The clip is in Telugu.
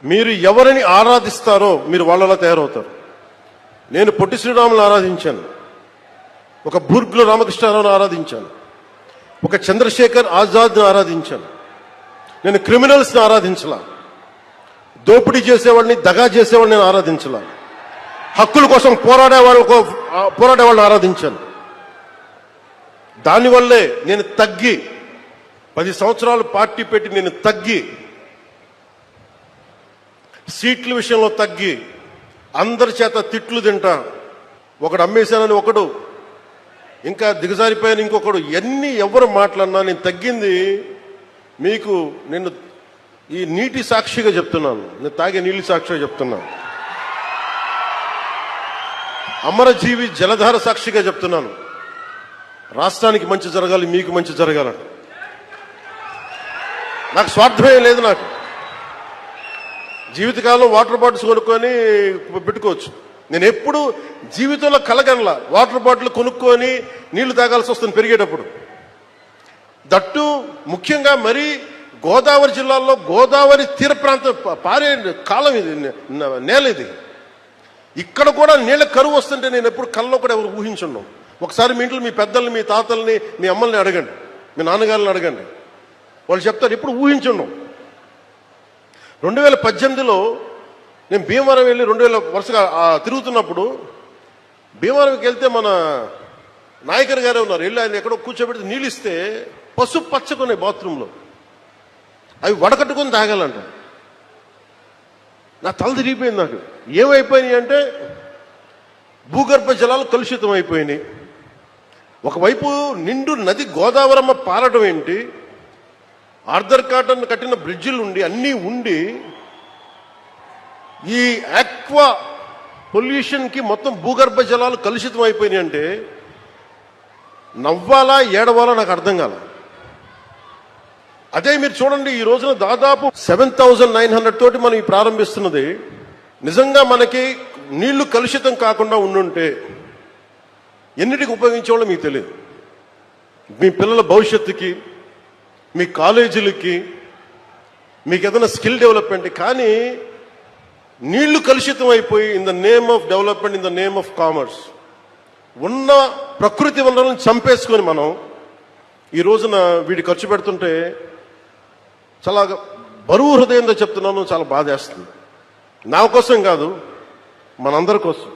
మీరు ఎవరిని ఆరాధిస్తారో మీరు వాళ్ళలా తయారవుతారు. నేను పొట్టి శ్రీరాములను ఆరాధించాను, ఒక బూర్గుల రామకృష్ణారావును ఆరాధించాను, ఒక చంద్రశేఖర్ ఆజాద్ను ఆరాధించాను. నేను క్రిమినల్స్ని ఆరాధించలా, దోపిడీ చేసేవాడిని దగా చేసేవాడిని నేను ఆరాధించలా, హక్కుల కోసం పోరాడే వాళ్ళని ఆరాధించాను. దానివల్లే నేను తగ్గి 10 సంవత్సరాలు పార్టీ పెట్టి నేను తగ్గి, సీట్ల విషయంలో తగ్గి, అందరి చేత తిట్లు తింటా, ఒకడు అమ్మేశానని ఒకడు, ఇంకా దిగజారిపోయాను ఇంకొకడు, ఎన్ని ఎవరు మాట్లాడినా నేను తగ్గింది. మీకు నేను ఈ నీటి సాక్షిగా చెప్తున్నాను, నేను తాగే నీళ్ళు సాక్షిగా చెప్తున్నాను, అమరజీవి జలధార సాక్షిగా చెప్తున్నాను. రాష్ట్రానికి మంచి జరగాలి, మీకు మంచి జరగాలని నాకు స్వార్థమే లేదు. నాకు జీవితకాలం వాటర్ బాటిల్స్ కొనుక్కొని పెట్టుకోవచ్చు. నేను ఎప్పుడు జీవితంలో కలగనలా వాటర్ బాటిల్ కొనుక్కొని నీళ్లు తాగాల్సి వస్తుంది పెరిగేటప్పుడు. దట్టు ముఖ్యంగా మరి గోదావరి జిల్లాలో గోదావరి తీర ప్రాంతం పారే కాలం ఇది, నేల ఇది. ఇక్కడ కూడా నీళ్ళ కరువు వస్తుంటే నేను ఎప్పుడు కల్లో కూడా ఎవరు ఊహించున్నాం. ఒకసారి మీ ఇంట్లో మీ పెద్దల్ని, మీ తాతల్ని, మీ అమ్మల్ని అడగండి, మీ నాన్నగారిని అడగండి, వాళ్ళు చెప్తారు ఎప్పుడు ఊహించున్నాం. 2018లో నేను భీమవరం వెళ్ళి 2000 వరుసగా తిరుగుతున్నప్పుడు, భీమవరంకి వెళ్తే మన నాయకర్ గారే ఉన్నారు, వెళ్ళి ఆయన ఎక్కడో కూర్చోబెడితే నీళ్ళు ఇస్తే పసుపు పచ్చకున్నాయి బాత్రూంలో, అవి వడకట్టుకొని తాగాలంట. నా తల తిరిగిపోయింది. నాకు ఏమైపోయినాయి అంటే భూగర్భ జలాలు కలుషితం అయిపోయినాయి. ఒకవైపు నిండు నది గోదావరమ్మ పారడం ఏంటి, ఆర్థర్ కాటన్ కట్టిన బ్రిడ్జిలు ఉండి అన్నీ ఉండి ఈ ఆక్వా పొల్యూషన్కి మొత్తం భూగర్భ జలాలు కలుషితం అయిపోయినాయి అంటే నవ్వాలా ఏడవాలా నాకు అర్థం కాల. అదే మీరు చూడండి, ఈ రోజున దాదాపు 7,900 తోటి మనం ప్రారంభిస్తున్నది. నిజంగా మనకి నీళ్లు కలుషితం కాకుండా ఉండుంటే ఎన్నిటికి ఉపయోగించేవాళ్ళో మీకు తెలియదు. మీ పిల్లల భవిష్యత్తుకి, మీ కాలేజీలకి, మీకు ఏదైనా స్కిల్ డెవలప్మెంట్. కానీ నీళ్లు కలుషితం అయిపోయి in the name of development, in the name of commerce ఉన్న ప్రకృతి వనరులను చంపేసుకొని మనం ఈ రోజున వీడి ఖర్చు పెడుతుంటే చాలా బరువు హృదయంతో చెప్తున్నాను, చాలా బాధేస్తుంది. నా కోసం కాదు, మనందరి కోసం.